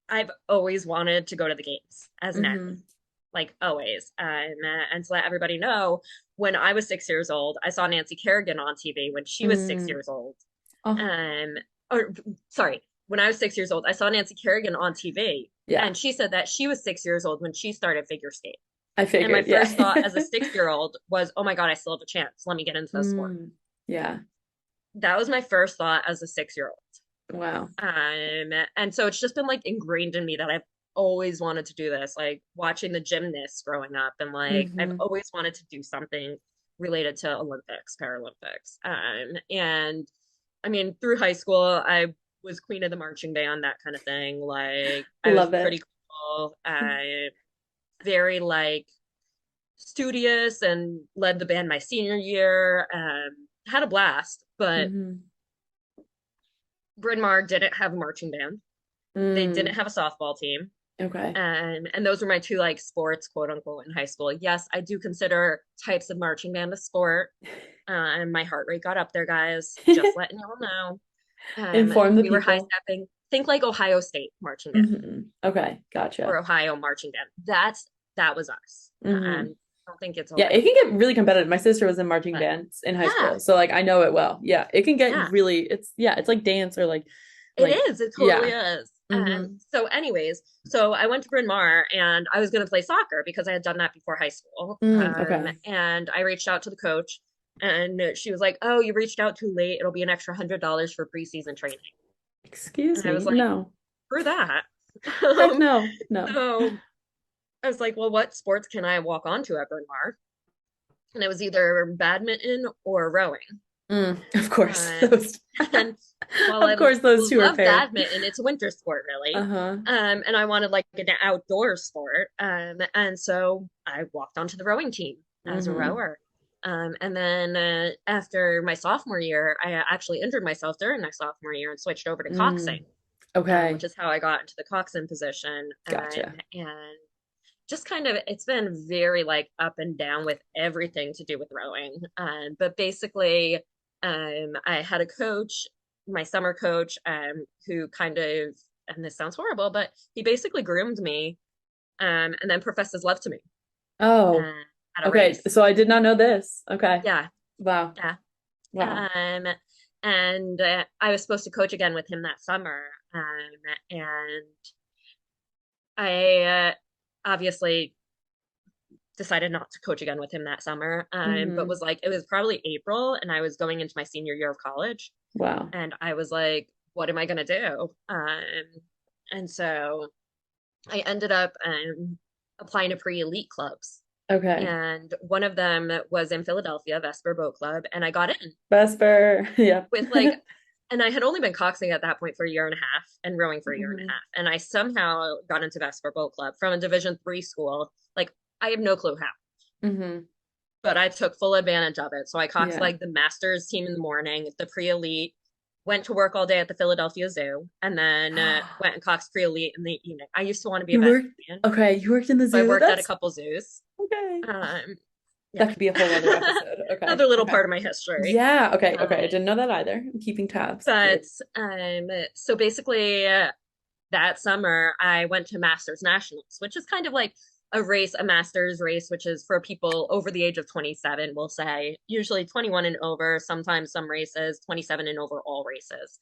I've always wanted to go to the games as an athlete, Hmm. like always. And to let everybody know, when I was 6 years old, I saw Nancy Kerrigan on TV when she was six Mm. years old. Oh, Um, or sorry, when I was 6 years old, I saw Nancy Kerrigan on TV, yeah. and she said that she was 6 years old when she started figure skate. I And my figured. Yeah. first thought as a 6 year old was, oh my God, I still have a chance. Let me get into the sport. Mm. Yeah. That was my first thought as a 6 year old. Wow. And so it's just been like ingrained in me that I've always wanted to do this, like watching the gymnasts growing up, and like I've Hmm. always wanted to do something related to Olympics, Paralympics. And I mean, through high school, I was queen of the marching band, that kind of thing. Like I was Love pretty it. cool. I very like studious and led the band my senior year. Had a blast, but Hmm. Bryn Mawr didn't have a marching band. They didn't Mm. have a softball team. Okay. And those were my two like sports, quote unquote, in high school. Yes, I do consider types of marching band a sport. And my heart rate got up there, guys. Just letting y'all know. Inform the We were high people. stepping. Think like Ohio State marching band Okay. or Gotcha. Ohio marching band. That was us. Hmm. I don't think it's Yeah, Ohio it can State, get really competitive. My sister was in marching but bands in high yeah, school, so like I know it well. Yeah, it can get yeah. really, it's like dance or It like is. It totally yeah. is. Hmm. So, anyways, so I went to Bryn Mawr and I was going to play soccer because I had done that before high school. Mm, okay. And I reached out to the coach, and she was like, "Oh, you reached out too late. It'll be an extra $100 for preseason training." Excuse And I me. was like, No. "For that?" Heck Um, no. No. so I was like, "Well, what sports can I walk onto at Bryn Mawr?" And it was either badminton or rowing. Mm, of course. Um, Those and while I of course those two are love paired. badminton, it's a winter sport, really. Uh-huh. And I wanted like an outdoor sport. And so I walked onto the rowing team as a Hmm. rower. And then after my sophomore year, I actually injured myself during my sophomore year and switched over to coxing, Mm. Okay. which is how I got into the coxing position. Gotcha. And just kind of, it's been very like up and down with everything to do with rowing. But basically, I had a coach, my summer coach, who kind of, and this sounds horrible, but he basically groomed me, and then professed his love to me Oh, uh, at a okay. race. So I did not know this. Okay. Yeah, Wow. yeah. Wow. Um, and I was supposed to coach again with him that summer, and I obviously decided not to coach again with him that summer. But Hmm. was like, it was probably April and I was going into my senior year of college. Wow. And I was like, what am I going to do? And so I ended up applying to pre-elite clubs. Okay. And one of them was in Philadelphia, Vesper Boat Club. And I got in Vesper. Yeah. with like, and I had only been coxing at that point for a year and a half and rowing for a year and a Hmm. half. And I somehow got into Vesper Boat Club from a Division 3 school. Like, I have no clue how, Hmm. but I took full advantage of it. So I coxed Yeah. like the masters team in the morning, the pre-elite, went to work all day at the Philadelphia Zoo, and then went and coxed pre-elite in the evening. I used to want to be a You worked, veterinarian, okay, you worked in the so I zoo. worked at a That's couple zoos. okay. Um, That yeah, could be a whole other episode. Okay. another little Okay. part of my history. Yeah. Okay. Okay. I Um, didn't know that either. I'm keeping tabs. but Great. so basically, that summer I went to Masters Nationals, which is kind of like a race, a Masters race, which is for people over the age of 27, we'll say, usually 21 and over, sometimes some races, 27 and over, all races.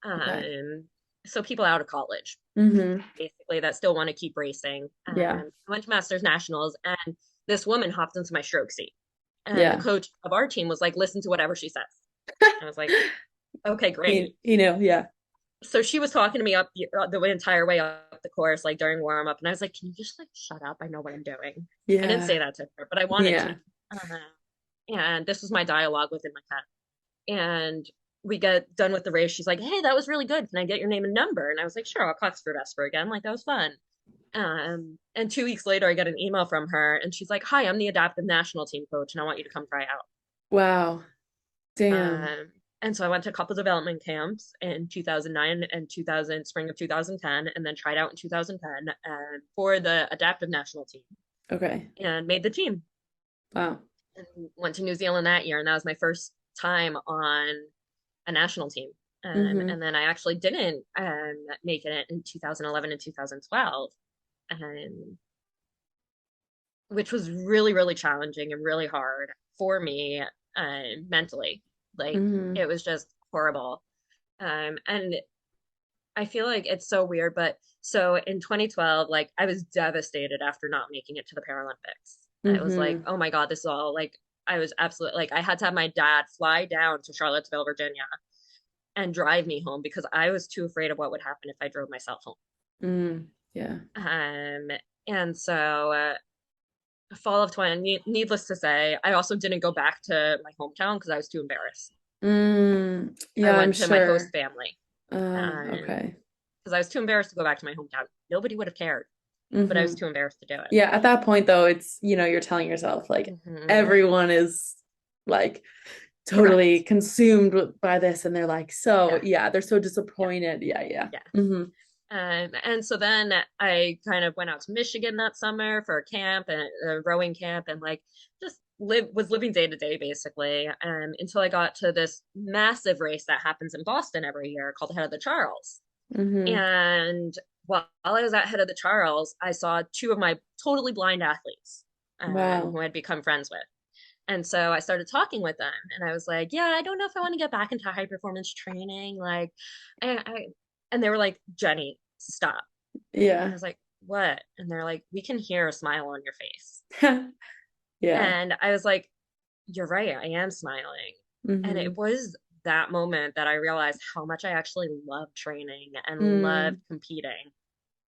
Okay. Um, so people out of college, Hmm. basically, that still want to keep racing. Yeah. I went to Masters Nationals, and this woman hopped into my stroke seat. And the Yeah. coach of our team was like, listen to whatever she says. I was like, okay, great. He knew. Yeah. So she was talking to me up the entire way up the course like during warm up, and I was like, "Can you just like shut up? I know what I'm doing." I didn't Yeah. say that to her, but I wanted to. Yeah. Uh, and this was my dialogue within my head. And we get done with the race. She's like, "Hey, that was really good. Can I get your name and number?" And I was like, "Sure, I'll cox for Vesper again. Like that was fun." And 2 weeks later, I get an email from her, and she's like, "Hi, I'm the adaptive national team coach, and I want you to come try out." Wow. Damn. And so I went to a couple development camps in 2009 and 2000, spring of 2010, and then tried out in 2010 and for the adaptive national team Okay. and made the team. Wow. And went to New Zealand that year, and that was my first time on a national team. Mm-hmm. And then I actually didn't make it in 2011 and 2012, which was really, really challenging and really hard for me mentally. Like Mm-hmm. it was just horrible. And I feel like it's so weird, but so in 2012, like I was devastated after not making it to the Paralympics. I was like, Mm-hmm. oh my God, this is all like, I was absolutely like, I had to have my dad fly down to Charlottesville, Virginia and drive me home because I was too afraid of what would happen if I drove myself home. Mm. Yeah. Um, and so fall of 20, needless to say, I also didn't go back to my hometown because I was too embarrassed. I Yeah, I'm went to my host sure. family Okay. because I was too embarrassed to go back to my hometown. Nobody would have cared, but I was Mm-hmm. too embarrassed to do it. Yeah, at that point though, it's, you're telling yourself like Hmm. everyone is like totally Correct. consumed by this and they're like, so Yeah. yeah, they're so Yeah. disappointed. Yeah, yeah. Yeah. Mm-hmm. And so then I kind of went out to Michigan that summer for a camp and a rowing camp and like just was living day to day basically until I got to this massive race that happens in Boston every year called Head of the Charles. Mm-hmm. And while I was at Head of the Charles, I saw two of my totally blind athletes Wow. who I'd become friends with. And so I started talking with them, and I was like, "Yeah, I don't know if I want to get back into high performance training." Like, I and they were like, "Jenny, stop." And I Yeah. was like, "What?" And they're like, "We can hear a smile on your face." Yeah. And I was like, "You're right, I am smiling." And Mm-hmm. it was that moment that I realized how much I actually love training and loved Mm. competing.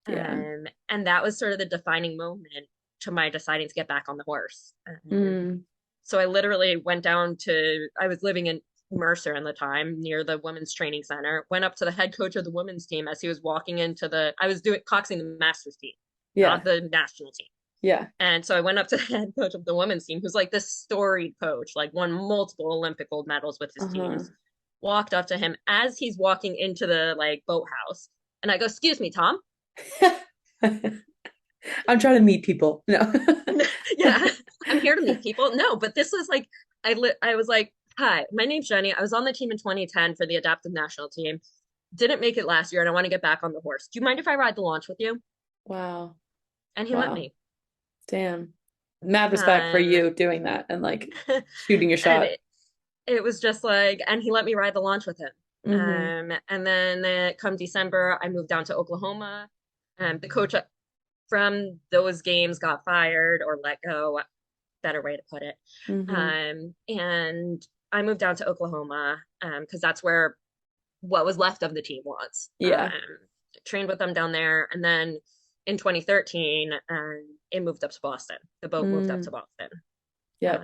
Yeah. And that was sort of the defining moment to my deciding to get back on the horse. Mm. So I literally went down to, I was living in Mercer in the time near the women's training center, went up to the head coach of the women's team as he was walking into I was doing coxing the masters team, not Yeah. the national team. Yeah. And so I went up to the head coach of the women's team, who's like this storied coach, like won multiple Olympic gold medals with his Uh-huh. teams. Walked up to him as he's walking into the like boathouse. And I go, "Excuse me, Tom." I'm trying to meet people. No. Yeah, I'm here to meet people. No, but this was like, I was like, "Hi, my name's Jenny. I was on the team in 2010 for the adaptive national team. Didn't make it last year, and I want to get back on the horse. Do you mind if I ride the launch with you?" Wow. And he let Wow. me. Damn. Mad respect for Um, you doing that and like shooting your and shot. it was just like, and he let me ride the launch with him. Mm-hmm. And then come December, I moved down to Oklahoma. And the coach from those games got fired or let go, better way to put it. Mm-hmm. And I moved down to Oklahoma because that's where what was left of the team was. Yeah. Trained with them down there. And then in 2013, it moved up to Boston. The boat moved up to Mm. Boston. Yep.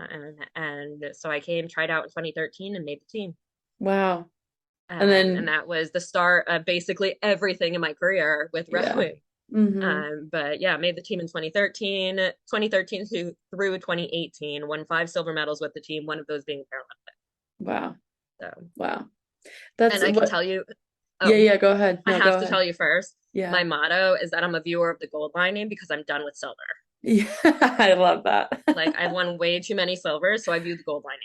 And so I came, tried out in 2013 and made the team. Wow. And then And that was the start of basically everything in my career with yeah. rowing. Mm-hmm. But yeah, made the team in 2013 through 2018, won 5 silver medals with the team, one of those being Paralympic. Wow. So, Wow. That's and I can what tell you, yeah, oh, yeah, go ahead. I No, go have to ahead. tell you first, Yeah. my motto is that I'm a viewer of the gold lining because I'm done with silver. Yeah. I love that. Like I've won way too many silvers, so I view the gold lining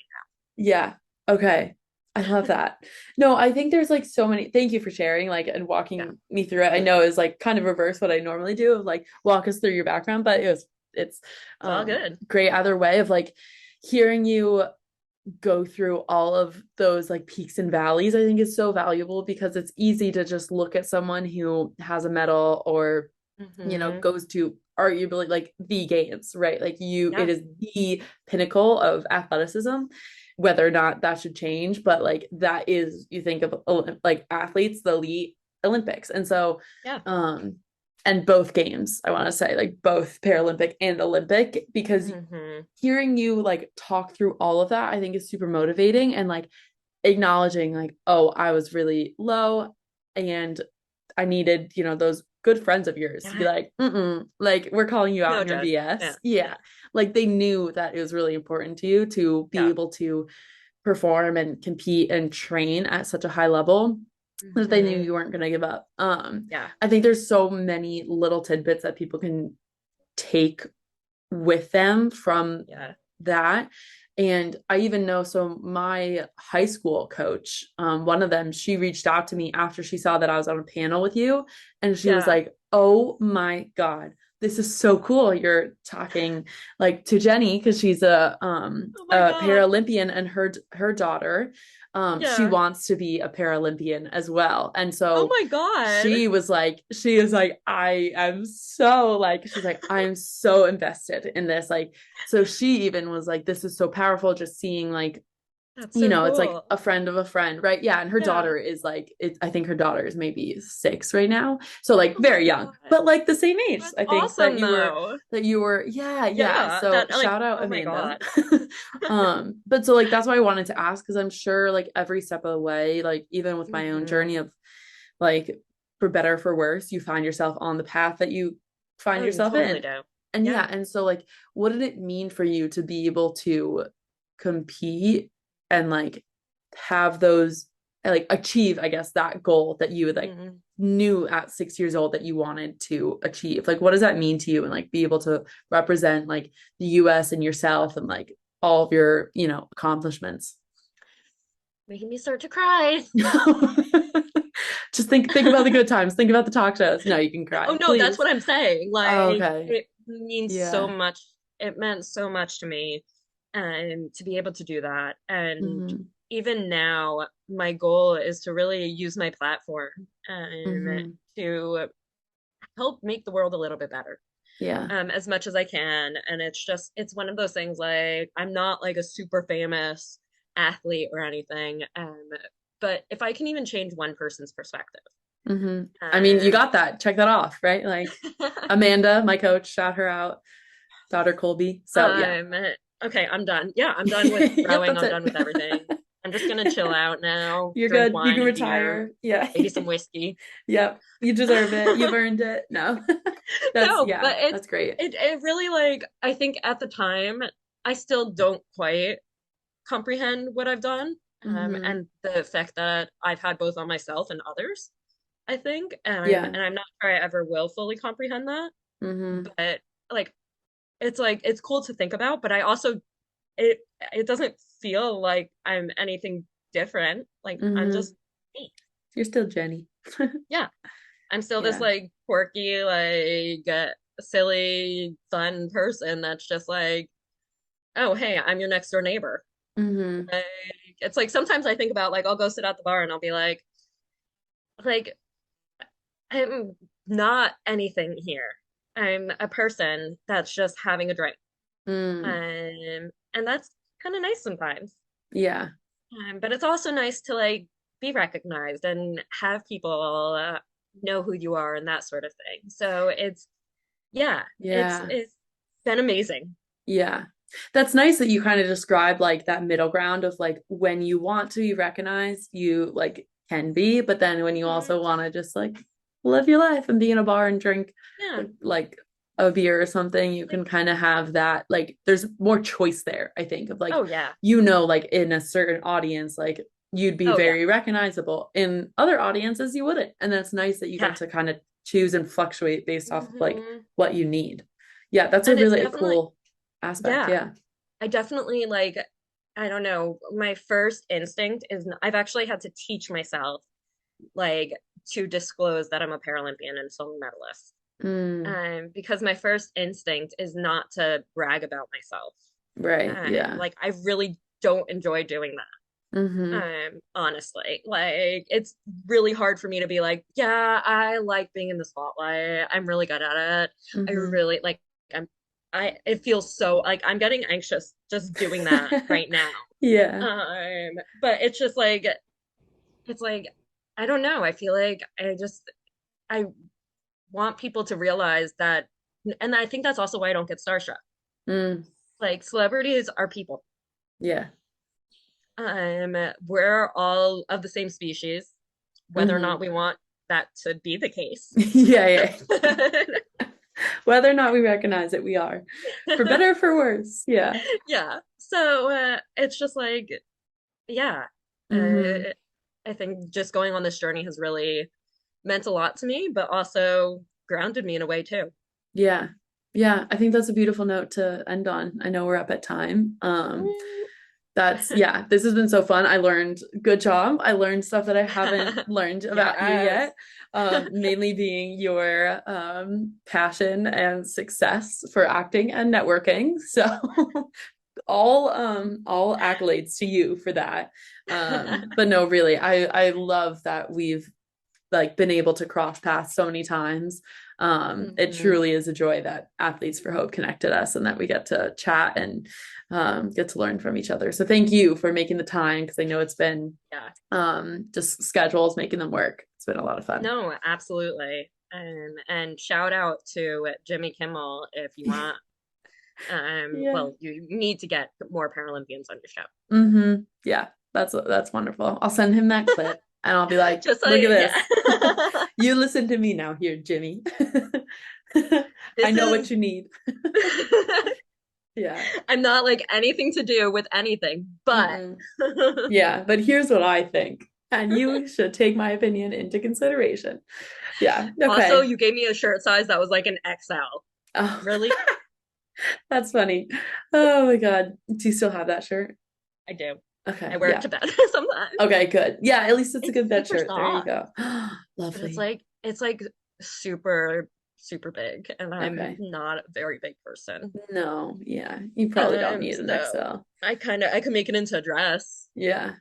Yeah. Okay. I love now. that. No, I think there's like so many. Thank you for sharing, like, and Yeah, walking me through it. I know is like kind of reverse what I normally do of like walk us through your background, but it's it's all good. great either way of like hearing you go through all of those like peaks and valleys. I think is so valuable because it's easy to just look at someone who has a medal or Hmm. goes to arguably like the games, right? Like it Yeah, is the pinnacle of athleticism, whether or not that should change, but like that is, you think of like athletes, the elite Olympics. And so, yeah. um, and both games, I want to say, like both Paralympic and Olympic, because Hmm. hearing you like talk through all of that, I think is super motivating, and like acknowledging like, oh, I was really low and I needed, those good friends of yours to be Yeah. like, like we're calling you out No on your judgment. Yeah. BS. Yeah. Yeah. Like they knew that it was really important to you to be Yeah. able to perform and compete and train at such a high level that they knew Hmm. you weren't going to give up. Yeah. I think there's so many little tidbits that people can take with them from Yeah. that. And I even know, so my high school coach, one of them, she reached out to me after she saw that I was on a panel with you. And she was Yeah. like, oh my God, this is so cool. You're talking like to Jenny, because she's Oh my a God. Paralympian, and her daughter, she Yeah. wants to be a Paralympian as well. And Oh so my God. she is like, I am so like, she's like, I'm so invested in this. Like, so she even was like, this is so powerful, just seeing like, That's so it's like cool. a friend of a friend, right? Yeah. And her Yeah. daughter is like, I think her daughter is maybe 6 right now. So like Oh my very young, God. but like the same age, That's I think awesome though. yeah, yeah. Yeah. So That like, shout out oh my Amanda. God. But so like, that's why I wanted to ask, because I'm sure like every step of the way, like even with my own Hmm. journey of like, for better or for worse, you find yourself on the path that you find Oh, you yourself totally in. do. And yeah, Yeah. and so like, what did it mean for you to be able to compete and like have those, like achieve, I guess, that goal that you like Hmm. knew at 6 years old that you wanted to achieve? Like, what does that mean to you, and like be able to represent like the US and yourself and like all of your, accomplishments? Making me start to cry. Just think about the good times. Think about the talk shows. No, you can Oh cry, no, that's please. what I'm saying. Oh, Like okay. it means so Yeah. much. It meant so much to me, and to be able to do that. And Hmm. even now, my goal is to really use my platform Hmm. to help make the world a little bit better, Yeah. as much as I can. And it's one of those things, like I'm not like a super famous athlete or anything, but if I can even change one person's perspective, Hmm. I mean, you um, got that. Check that off, right? Like Amanda, my coach, shout her out. Daughter Colby. So yeah. um, okay, I'm done. Yeah, I'm done with Yep, rowing. that's I'm it. done with everything. I'm just gonna chill out now, You're drink good. You can wine and beer, retire. Yeah. maybe some whiskey. Yep. You deserve it. You've earned it. No. That's, No, yeah, but it's that's great. it really, like, I think at the time I still don't quite comprehend what I've done, Hmm. and the effect that I've had both on myself and others, I think. Yeah. And I'm not sure I ever will fully comprehend that. Hmm. But like it's cool to think about, but I also it it doesn't feel like I'm anything different. Like I'm Hmm. just me. You're still Jenny. Yeah. I'm still this Yeah. like quirky, like silly, fun person that's just like, oh, hey, I'm your next door neighbor. Hmm. Like, it's like sometimes I think about, like, I'll go sit at the bar and I'll be like, I'm not anything here. I'm a person that's just having a drink. Mm. And that's kind of nice sometimes. Yeah. But it's also nice to like be recognized and have people know who you are and that sort of thing. So yeah, Yeah. it's been amazing. Yeah. That's nice that you kind of describe like that middle ground of like, when you want to be recognized, you like can be, but then when you Hmm. also want to just like live your life and be in a bar and drink Yeah, like a beer or something, you like, can kind of have that, like there's more choice there, I think, of like, oh yeah, like in a certain audience, like you'd be oh yeah, very recognizable. In other audiences, you wouldn't. And that's nice that you get yeah. to kind of choose and fluctuate based off of like Hmm. what you need. Yeah, that's a And it's really definitely, cool aspect. yeah, Yeah. I definitely like, I don't know, my first instinct is I've actually had to teach myself like to disclose that I'm a Paralympian and silver medalist. Mm, Because my first instinct is not to brag about myself. right. Yeah. Like I really don't enjoy doing that. Mm-hmm. Honestly, like it's really hard for me to be like, yeah, I like being in the spotlight. I'm really good at it. I Mm-hmm. really like, I'm, it feels so like I'm getting anxious just doing that right now. Yeah. But it's like, I don't know. I feel like I want people to realize that, and I think that's also why I don't get starstruck. Mm, Like celebrities are people. yeah. We're all of the same species, whether or Hmm. not we want that to be the case. Yeah, yeah. Whether or not we recognize it, we are. For better or for worse. Yeah. Yeah. So it's just like, yeah, Hmm. I think just going on this journey has really meant a lot to me, but also grounded me in a way too. Yeah. Yeah. I think that's a beautiful note to end on. I know we're up at time. Ooh. That's yeah, this has been so fun. I learned good job. I learned stuff that I haven't learned about you Yes. yet. Mainly being your passion and success for acting and networking. So all accolades to you for that. But no, really, I love that we've like been able to cross paths so many times. It Mhm. truly is a joy that Athletes for Hope connected us and that we get to chat and get to learn from each other. So thank you for making the time because I know it's been Yeah. just schedules making them work. It's been a lot of fun. No, absolutely. And shout out to Jimmy Kimmel if you want. Yeah. Well, you need to get more Paralympians on your Mm-hmm. Yeah. That's wonderful. I'll send him that clip and I'll be show. like, Just look like, at yeah. this. You listen to me now here, Jimmy. I This know what is you need. Yeah. I'm not like anything to do with anything, but Mm-mm. Yeah, but here's what I think. And you should take my opinion into consideration. Yeah, also okay. you gave me a shirt size that was like an XL. Oh, Really? that's funny. Oh my God. Do you still have that shirt? I do. I Okay, wear it yeah. to bed sometimes. Okay, good. Yeah, at least it's a It's good bed super shirt. There you soft, go. but it's Lovely. like it's like super super big, and I'm Okay. not a very big person. No, yeah. You probably don't need an So XL. I could make it into a dress. Yeah,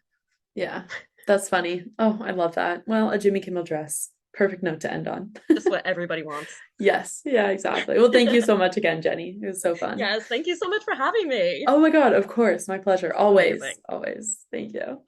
yeah. That's funny. Oh, I love that. Well, a Jimmy Kimmel dress. Perfect note to end on. Just what everybody wants. Yes, yeah, exactly. Well, thank you so much again, Jenny. It was so fun. Yes, thank you so much for having me. Oh my God, of course. My pleasure. Always, Amazing. always. Thank you.